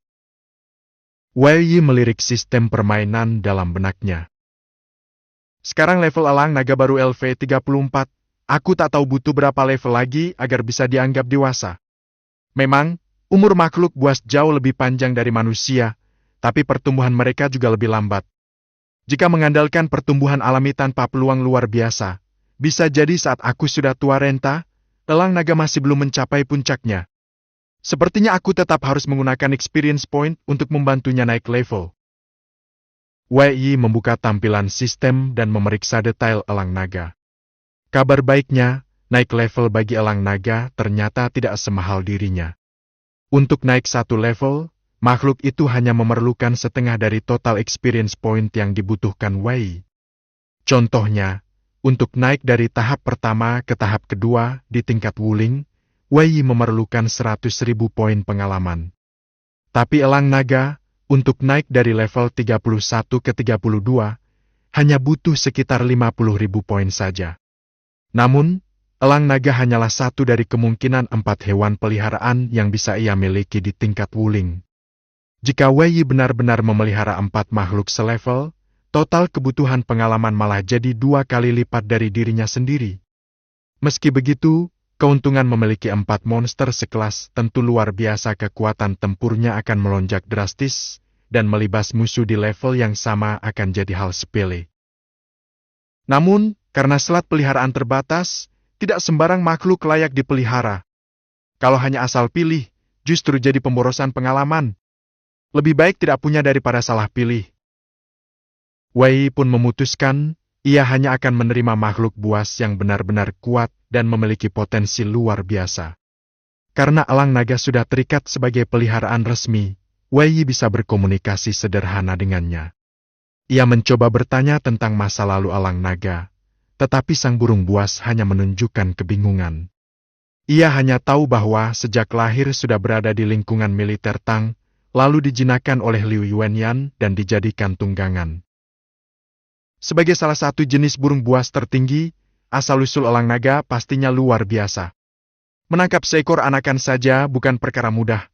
Wei Yi melirik sistem permainan dalam benaknya. Sekarang level elang naga baru LV34, aku tak tahu butuh berapa level lagi agar bisa dianggap dewasa. Memang, umur makhluk buas jauh lebih panjang dari manusia, tapi pertumbuhan mereka juga lebih lambat. Jika mengandalkan pertumbuhan alami tanpa peluang luar biasa, bisa jadi saat aku sudah tua renta, elang naga masih belum mencapai puncaknya. Sepertinya aku tetap harus menggunakan experience point untuk membantunya naik level. Wei Yi membuka tampilan sistem dan memeriksa detail elang naga. Kabar baiknya, naik level bagi elang naga ternyata tidak semahal dirinya. Untuk naik satu level, makhluk itu hanya memerlukan setengah dari total experience point yang dibutuhkan Wei Yi. Contohnya, untuk naik dari tahap pertama ke tahap kedua di tingkat Wuling, Wei Yi memerlukan 100.000 poin pengalaman. Tapi elang naga, untuk naik dari level 31 ke 32, hanya butuh sekitar 50.000 poin saja. Namun, elang naga hanyalah satu dari kemungkinan 4 hewan peliharaan yang bisa ia miliki di tingkat Wuling. Jika Wei Yi benar-benar memelihara 4 makhluk selevel, total kebutuhan pengalaman malah jadi 2 kali lipat dari dirinya sendiri. Meski begitu, keuntungan memiliki 4 monster sekelas tentu luar biasa. Kekuatan tempurnya akan melonjak drastis, dan melibas musuh di level yang sama akan jadi hal sepele. Namun, karena selat peliharaan terbatas, tidak sembarang makhluk layak dipelihara. Kalau hanya asal pilih, justru jadi pemborosan pengalaman. Lebih baik tidak punya daripada salah pilih. Wei Yi pun memutuskan, ia hanya akan menerima makhluk buas yang benar-benar kuat dan memiliki potensi luar biasa. Karena elang naga sudah terikat sebagai peliharaan resmi, Wei Yi bisa berkomunikasi sederhana dengannya. Ia mencoba bertanya tentang masa lalu elang naga, tetapi sang burung buas hanya menunjukkan kebingungan. Ia hanya tahu bahwa sejak lahir sudah berada di lingkungan militer Tang, lalu dijinakkan oleh Liu Yuanyan dan dijadikan tunggangan. Sebagai salah satu jenis burung buas tertinggi, asal-usul elang naga pastinya luar biasa. Menangkap seekor anakan saja bukan perkara mudah.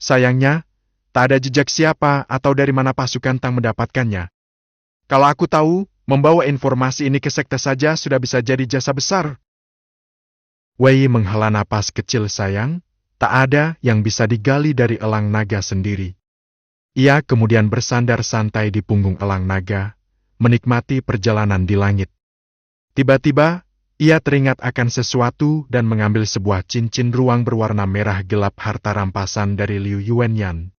Sayangnya, tak ada jejak siapa atau dari mana pasukan Tang mendapatkannya. Kalau aku tahu, membawa informasi ini ke sekte saja sudah bisa jadi jasa besar. Wei Yi menghela napas kecil sayang, tak ada yang bisa digali dari elang naga sendiri. Ia kemudian bersandar santai di punggung elang naga, menikmati perjalanan di langit. Tiba-tiba, ia teringat akan sesuatu dan mengambil sebuah cincin ruang berwarna merah gelap harta rampasan dari Liu Yuanyan.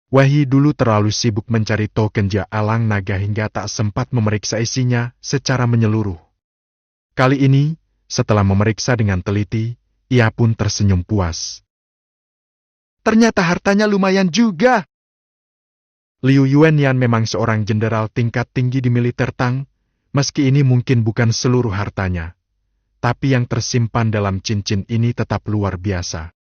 Wei Yi dulu terlalu sibuk mencari token ja elang naga hingga tak sempat memeriksa isinya secara menyeluruh. Kali ini, setelah memeriksa dengan teliti, ia pun tersenyum puas. Ternyata hartanya lumayan juga. Liu Yuanyan memang seorang jenderal tingkat tinggi di militer Tang, meski ini mungkin bukan seluruh hartanya. Tapi yang tersimpan dalam cincin ini tetap luar biasa.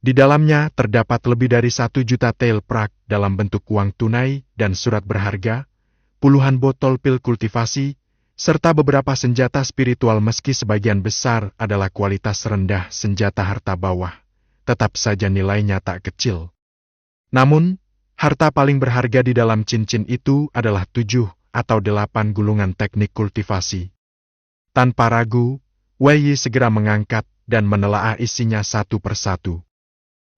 Di dalamnya terdapat lebih dari 1 juta tael prak dalam bentuk uang tunai dan surat berharga, puluhan botol pil kultivasi, serta beberapa senjata spiritual. Meski sebagian besar adalah kualitas rendah senjata harta bawah, tetap saja nilainya tak kecil. Namun, harta paling berharga di dalam cincin itu adalah 7 atau 8 gulungan teknik kultivasi. Tanpa ragu, Wei Yi segera mengangkat dan menelaah isinya satu persatu.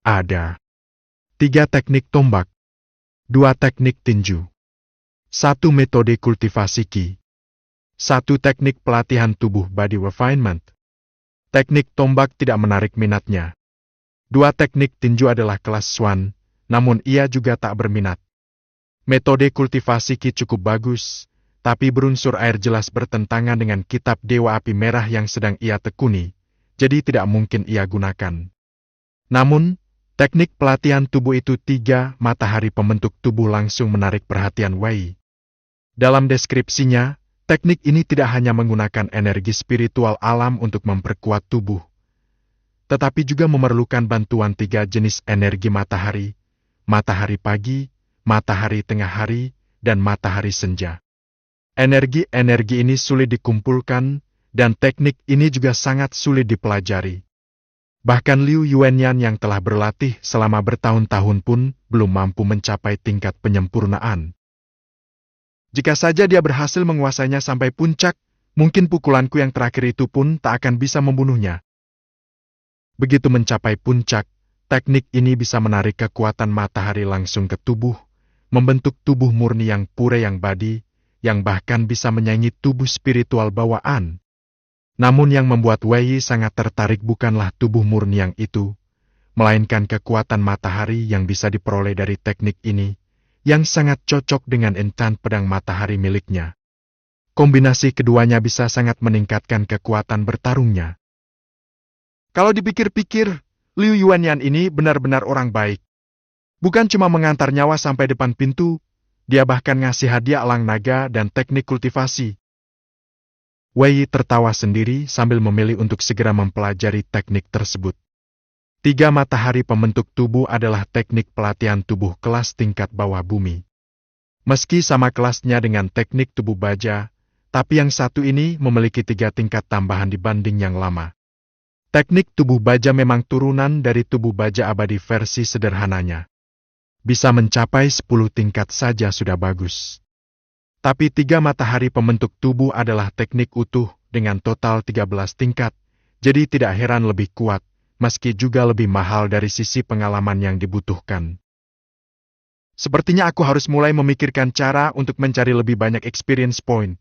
Ada 3 teknik tombak, 2 teknik tinju, 1 metode kultivasi Qi, 1 teknik pelatihan tubuh body refinement. Teknik tombak tidak menarik minatnya. 2 teknik tinju adalah kelas Swan, namun ia juga tak berminat. Metode kultivasi Qi cukup bagus, tapi berunsur air jelas bertentangan dengan kitab Dewa Api Merah yang sedang ia tekuni, jadi tidak mungkin ia gunakan. Namun, teknik pelatihan tubuh itu 3 matahari pembentuk tubuh langsung menarik perhatian Wei. Dalam deskripsinya, teknik ini tidak hanya menggunakan energi spiritual alam untuk memperkuat tubuh, tetapi juga memerlukan bantuan 3 jenis energi matahari, matahari pagi, matahari tengah hari, dan matahari senja. Energi-energi ini sulit dikumpulkan, dan teknik ini juga sangat sulit dipelajari. Bahkan Liu Yuanyan yang telah berlatih selama bertahun-tahun pun belum mampu mencapai tingkat penyempurnaan. Jika saja dia berhasil menguasainya sampai puncak, mungkin pukulanku yang terakhir itu pun tak akan bisa membunuhnya. Begitu mencapai puncak, teknik ini bisa menarik kekuatan matahari langsung ke tubuh, membentuk tubuh murni yang pure yang badi, yang bahkan bisa menyaingi tubuh spiritual bawaan. Namun yang membuat Wei sangat tertarik bukanlah tubuh murni yang itu, melainkan kekuatan matahari yang bisa diperoleh dari teknik ini, yang sangat cocok dengan enchant pedang matahari miliknya. Kombinasi keduanya bisa sangat meningkatkan kekuatan bertarungnya. Kalau dipikir-pikir, Liu Yuanyan ini benar-benar orang baik. Bukan cuma mengantar nyawa sampai depan pintu, dia bahkan ngasih hadiah elang naga dan teknik kultivasi. Wei tertawa sendiri sambil memilih untuk segera mempelajari teknik tersebut. 3 matahari pembentuk tubuh adalah teknik pelatihan tubuh kelas tingkat bawah bumi. Meski sama kelasnya dengan teknik tubuh baja, tapi yang satu ini memiliki 3 tingkat tambahan dibanding yang lama. Teknik tubuh baja memang turunan dari tubuh baja abadi versi sederhananya. Bisa mencapai 10 tingkat saja sudah bagus. Tapi 3 matahari pembentuk tubuh adalah teknik utuh dengan total 13 tingkat, jadi tidak heran lebih kuat, meski juga lebih mahal dari sisi pengalaman yang dibutuhkan. Sepertinya aku harus mulai memikirkan cara untuk mencari lebih banyak experience point.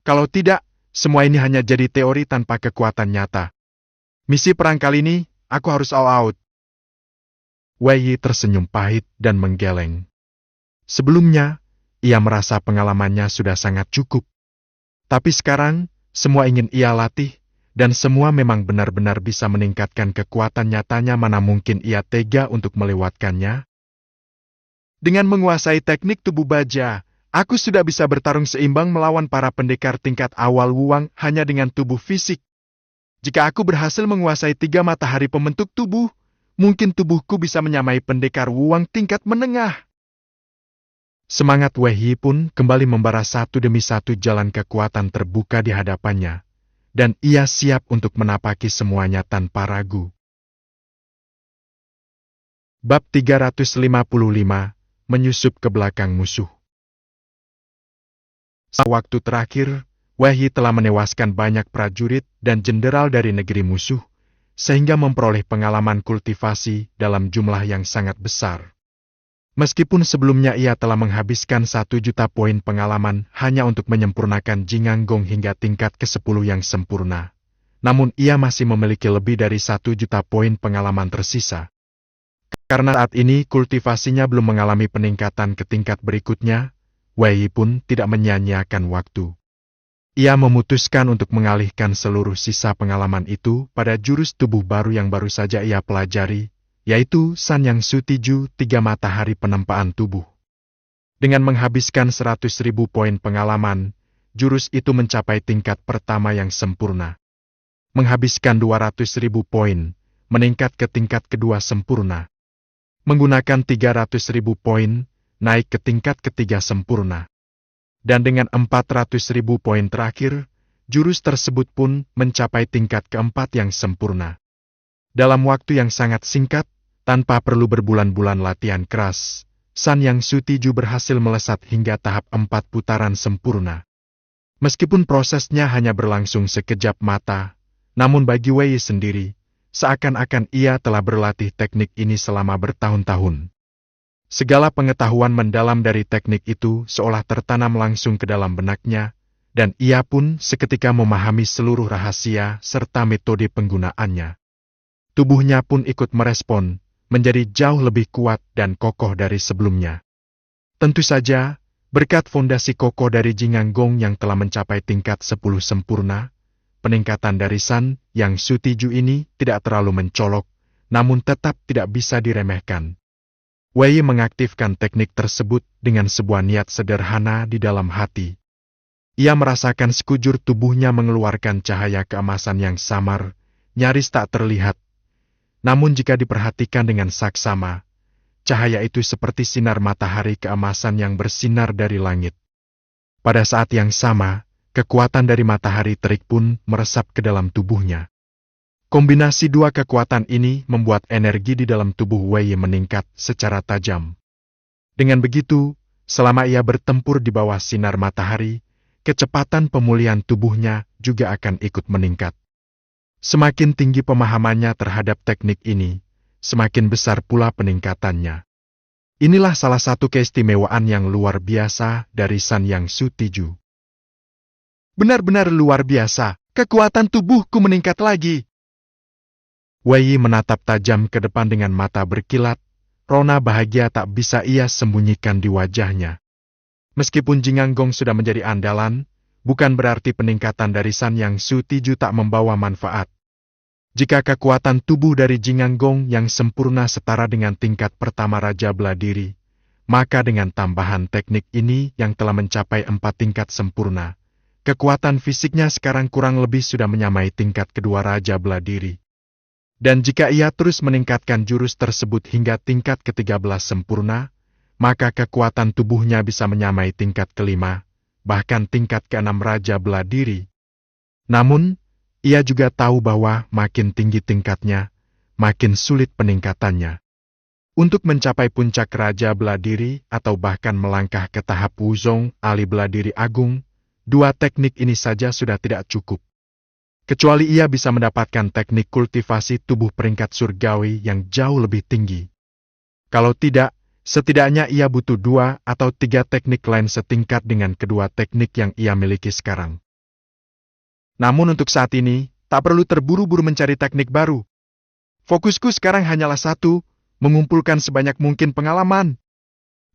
Kalau tidak, semua ini hanya jadi teori tanpa kekuatan nyata. Misi perang kali ini, aku harus all out. Wei tersenyum pahit dan menggeleng. Sebelumnya, ia merasa pengalamannya sudah sangat cukup. Tapi sekarang, semua ingin ia latih, dan semua memang benar-benar bisa meningkatkan kekuatan nyatanya mana mungkin ia tega untuk melewatkannya. Dengan menguasai teknik tubuh baja, aku sudah bisa bertarung seimbang melawan para pendekar tingkat awal Wuang hanya dengan tubuh fisik. Jika aku berhasil menguasai 3 matahari pembentuk tubuh, mungkin tubuhku bisa menyamai pendekar Wuang tingkat menengah. Semangat Wei pun kembali membara satu demi satu jalan kekuatan terbuka di hadapannya, dan ia siap untuk menapaki semuanya tanpa ragu. Bab 355, menyusup ke belakang musuh. Waktu terakhir, Wei telah menewaskan banyak prajurit dan jenderal dari negeri musuh, sehingga memperoleh pengalaman kultivasi dalam jumlah yang sangat besar. Meskipun sebelumnya ia telah menghabiskan 1 juta poin pengalaman hanya untuk menyempurnakan Jinganggong hingga tingkat ke-10 yang sempurna, namun ia masih memiliki lebih dari 1 juta poin pengalaman tersisa. Karena saat ini kultivasinya belum mengalami peningkatan ke tingkat berikutnya, Wei pun tidak menyia-nyiakan waktu. Ia memutuskan untuk mengalihkan seluruh sisa pengalaman itu pada jurus tubuh baru yang baru saja ia pelajari, yaitu Sanyang Sutiju 3 matahari penempaan tubuh. Dengan menghabiskan 100.000 poin pengalaman, jurus itu mencapai tingkat pertama yang sempurna. Menghabiskan 200.000 poin, meningkat ke tingkat kedua sempurna. Menggunakan 300.000 poin, naik ke tingkat ketiga sempurna. Dan dengan 400.000 poin terakhir, jurus tersebut pun mencapai tingkat keempat yang sempurna. Dalam waktu yang sangat singkat, tanpa perlu berbulan-bulan latihan keras, Sanyang Sutiju berhasil melesat hingga tahap 4 putaran sempurna. Meskipun prosesnya hanya berlangsung sekejap mata, namun bagi Wei sendiri, seakan-akan ia telah berlatih teknik ini selama bertahun-tahun. Segala pengetahuan mendalam dari teknik itu seolah tertanam langsung ke dalam benaknya, dan ia pun seketika memahami seluruh rahasia serta metode penggunaannya. Tubuhnya pun ikut merespon, menjadi jauh lebih kuat dan kokoh dari sebelumnya. Tentu saja, Berkat fondasi kokoh dari Jinganggong yang telah mencapai tingkat 10 sempurna, peningkatan dari San Yang Sutiju ini tidak terlalu mencolok, namun tetap tidak bisa diremehkan. Wei mengaktifkan teknik tersebut dengan sebuah niat sederhana di dalam hati. Ia merasakan sekujur tubuhnya mengeluarkan cahaya keemasan yang samar, nyaris tak terlihat. Namun jika diperhatikan dengan saksama, cahaya itu seperti sinar matahari keemasan yang bersinar dari langit. Pada saat yang sama, kekuatan dari matahari terik pun meresap ke dalam tubuhnya. Kombinasi dua kekuatan ini membuat energi di dalam tubuh Wei meningkat secara tajam. Dengan begitu, selama ia bertempur di bawah sinar matahari, kecepatan pemulihan tubuhnya juga akan ikut meningkat. Semakin tinggi pemahamannya terhadap teknik ini, semakin besar pula peningkatannya. Inilah salah satu keistimewaan yang luar biasa dari San Yang Sutiju. Benar-benar luar biasa, kekuatan tubuhku meningkat lagi. Wei menatap tajam ke depan dengan mata berkilat, rona bahagia tak bisa ia sembunyikan di wajahnya. Meskipun Jinganggong sudah menjadi andalan, bukan berarti peningkatan dari San Yang Sutiju tak membawa manfaat. Jika kekuatan tubuh dari Jinganggong yang sempurna setara dengan tingkat pertama Raja Beladiri, maka dengan tambahan teknik ini yang telah mencapai 4 tingkat sempurna, kekuatan fisiknya sekarang kurang lebih sudah menyamai tingkat kedua Raja Beladiri. Dan jika ia terus meningkatkan jurus tersebut hingga tingkat ke-13 sempurna, maka kekuatan tubuhnya bisa menyamai tingkat kelima, bahkan tingkat ke-6 Raja Beladiri. Namun, ia juga tahu bahwa makin tinggi tingkatnya, makin sulit peningkatannya. Untuk mencapai puncak Raja Beladiri atau bahkan melangkah ke tahap Wuzong Ali Beladiri Agung, dua teknik ini saja sudah tidak cukup. Kecuali ia bisa mendapatkan teknik kultivasi tubuh peringkat surgawi yang jauh lebih tinggi. Kalau tidak, setidaknya ia butuh 2 atau 3 teknik lain setingkat dengan kedua teknik yang ia miliki sekarang. Namun untuk saat ini, tak perlu terburu-buru mencari teknik baru. Fokusku sekarang hanyalah satu, mengumpulkan sebanyak mungkin pengalaman.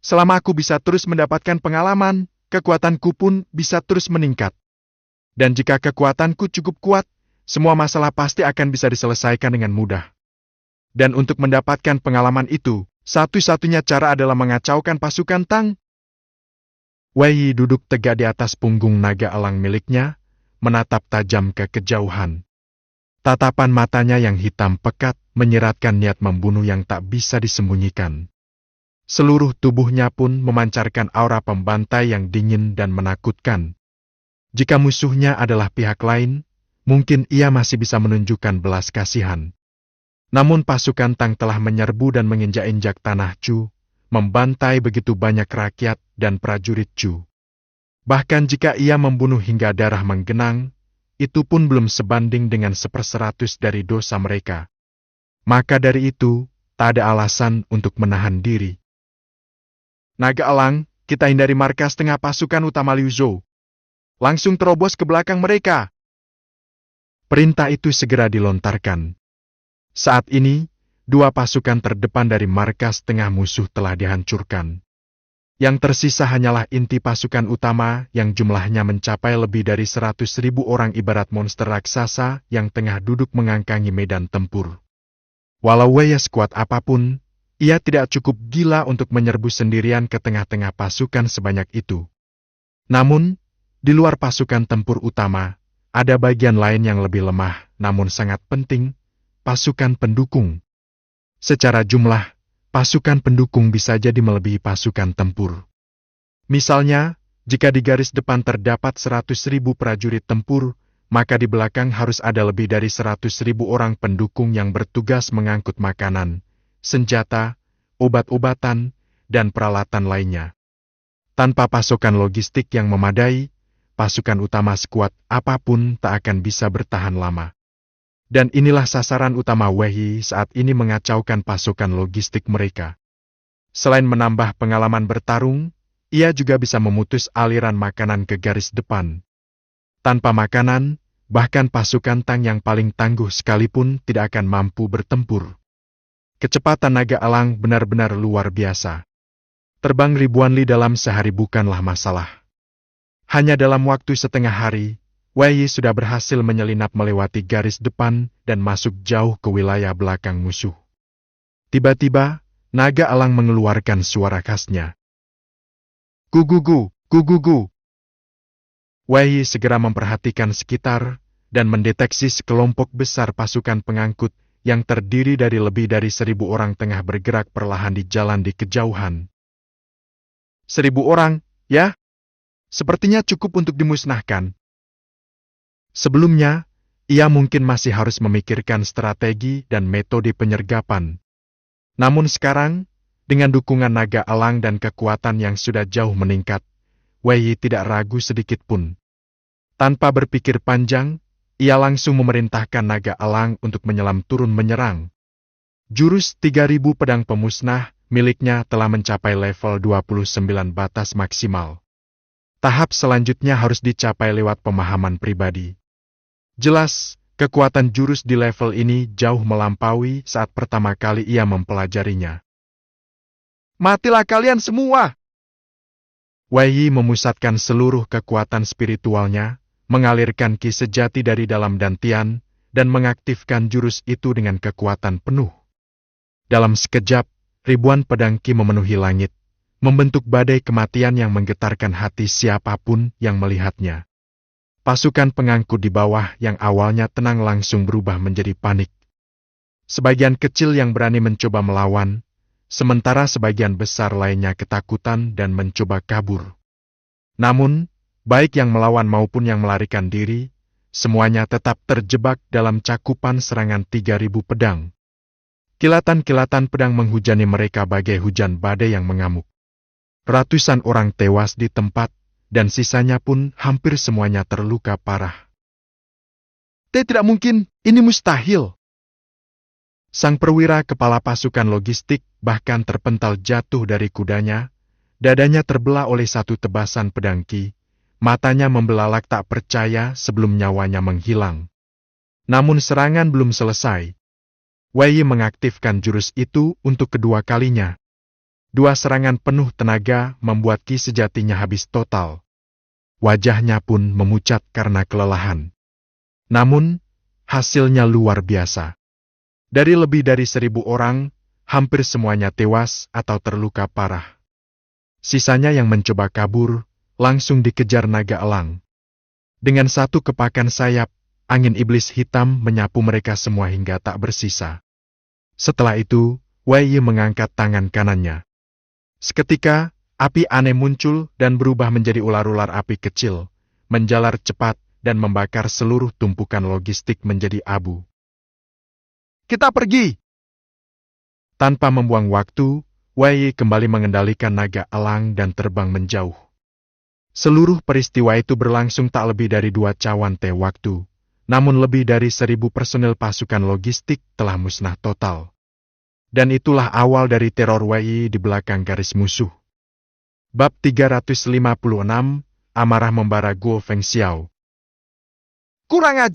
Selama aku bisa terus mendapatkan pengalaman, kekuatanku pun bisa terus meningkat. Dan jika kekuatanku cukup kuat, semua masalah pasti akan bisa diselesaikan dengan mudah. Dan untuk mendapatkan pengalaman itu, satu-satunya cara adalah mengacaukan pasukan Tang. Wei duduk tegak di atas punggung naga elang miliknya, menatap tajam ke kejauhan. Tatapan matanya yang hitam pekat menyiratkan niat membunuh yang tak bisa disembunyikan. Seluruh tubuhnya pun memancarkan aura pembantai yang dingin dan menakutkan. Jika musuhnya adalah pihak lain, mungkin ia masih bisa menunjukkan belas kasihan. Namun pasukan Tang telah menyerbu dan menginjak-injak tanah Chu, membantai begitu banyak rakyat dan prajurit Chu. Bahkan jika ia membunuh hingga darah menggenang, itu pun belum sebanding dengan 1/100 dari dosa mereka. Maka dari itu, tak ada alasan untuk menahan diri. Naga elang, kita hindari markas tengah pasukan utama Liu Zhou. Langsung terobos ke belakang mereka. Perintah itu segera dilontarkan. Saat ini, 2 pasukan terdepan dari markas tengah musuh telah dihancurkan. Yang tersisa hanyalah inti pasukan utama yang jumlahnya mencapai lebih dari 100.000 orang ibarat monster raksasa yang tengah duduk mengangkangi medan tempur. Walau Wei sekuat apapun, ia tidak cukup gila untuk menyerbu sendirian ke tengah-tengah pasukan sebanyak itu. Namun, di luar pasukan tempur utama, ada bagian lain yang lebih lemah, namun sangat penting, pasukan pendukung. Secara jumlah, pasukan pendukung bisa jadi melebihi pasukan tempur. Misalnya, jika di garis depan terdapat 100.000 prajurit tempur, maka di belakang harus ada lebih dari 100.000 orang pendukung yang bertugas mengangkut makanan, senjata, obat-obatan, dan peralatan lainnya. Tanpa pasokan logistik yang memadai, pasukan utama sekuat apapun tak akan bisa bertahan lama. Dan inilah sasaran utama Wei saat ini mengacaukan pasukan logistik mereka. Selain menambah pengalaman bertarung, ia juga bisa memutus aliran makanan ke garis depan. Tanpa makanan, bahkan pasukan Tang yang paling tangguh sekalipun tidak akan mampu bertempur. Kecepatan naga elang benar-benar luar biasa. Terbang ribuan li dalam sehari bukanlah masalah. Hanya dalam waktu setengah hari, Wei Yi sudah berhasil menyelinap melewati garis depan dan masuk jauh ke wilayah belakang musuh. Tiba-tiba, naga elang mengeluarkan suara khasnya. Gugugu, gugugu. Wei Yi segera memperhatikan sekitar dan mendeteksi sekelompok besar pasukan pengangkut yang terdiri dari lebih dari 1.000 orang tengah bergerak perlahan di jalan di kejauhan. 1.000 orang, ya? Sepertinya cukup untuk dimusnahkan. Sebelumnya, ia mungkin masih harus memikirkan strategi dan metode penyergapan. Namun sekarang, dengan dukungan naga elang dan kekuatan yang sudah jauh meningkat, Wei Yi tidak ragu sedikit pun. Tanpa berpikir panjang, ia langsung memerintahkan naga elang untuk menyelam turun menyerang. Jurus 3.000 pedang pemusnah miliknya telah mencapai level 29 batas maksimal. Tahap selanjutnya harus dicapai lewat pemahaman pribadi. Jelas, kekuatan jurus di level ini jauh melampaui saat pertama kali ia mempelajarinya. Matilah kalian semua! Wei Yi memusatkan seluruh kekuatan spiritualnya, mengalirkan ki sejati dari dalam dantian, dan mengaktifkan jurus itu dengan kekuatan penuh. Dalam sekejap, ribuan pedang ki memenuhi langit, membentuk badai kematian yang menggetarkan hati siapapun yang melihatnya. Pasukan pengangkut di bawah yang awalnya tenang langsung berubah menjadi panik. Sebagian kecil yang berani mencoba melawan, sementara sebagian besar lainnya ketakutan dan mencoba kabur. Namun, baik yang melawan maupun yang melarikan diri, semuanya tetap terjebak dalam cakupan serangan 3.000 pedang. Kilatan-kilatan pedang menghujani mereka bagai hujan badai yang mengamuk. Ratusan orang tewas di tempat, dan sisanya pun hampir semuanya terluka parah. Tidak mungkin, ini mustahil. Sang perwira kepala pasukan logistik bahkan terpental jatuh dari kudanya, dadanya terbelah oleh satu tebasan pedang ki, matanya membelalak tak percaya sebelum nyawanya menghilang. Namun serangan belum selesai. Wei Yi mengaktifkan jurus itu untuk kedua kalinya. 2 serangan penuh tenaga membuat ki sejatinya habis total. Wajahnya pun memucat karena kelelahan. Namun, hasilnya luar biasa. Dari lebih dari 1.000 orang, hampir semuanya tewas atau terluka parah. Sisanya yang mencoba kabur, langsung dikejar naga elang. Dengan satu kepakan sayap, angin iblis hitam menyapu mereka semua hingga tak bersisa. Setelah itu, Wei Yi mengangkat tangan kanannya. Seketika, api aneh muncul dan berubah menjadi ular-ular api kecil, menjalar cepat dan membakar seluruh tumpukan logistik menjadi abu. Kita pergi! Tanpa membuang waktu, Wei Yi kembali mengendalikan naga elang dan terbang menjauh. Seluruh peristiwa itu berlangsung tak lebih dari 2 cawan teh waktu, namun lebih dari 1.000 personil pasukan logistik telah musnah total. Dan itulah awal dari teror Wei Yi di belakang garis musuh. Bab 356, Amarah Membara Guo Fengxiao. Kurang ajar!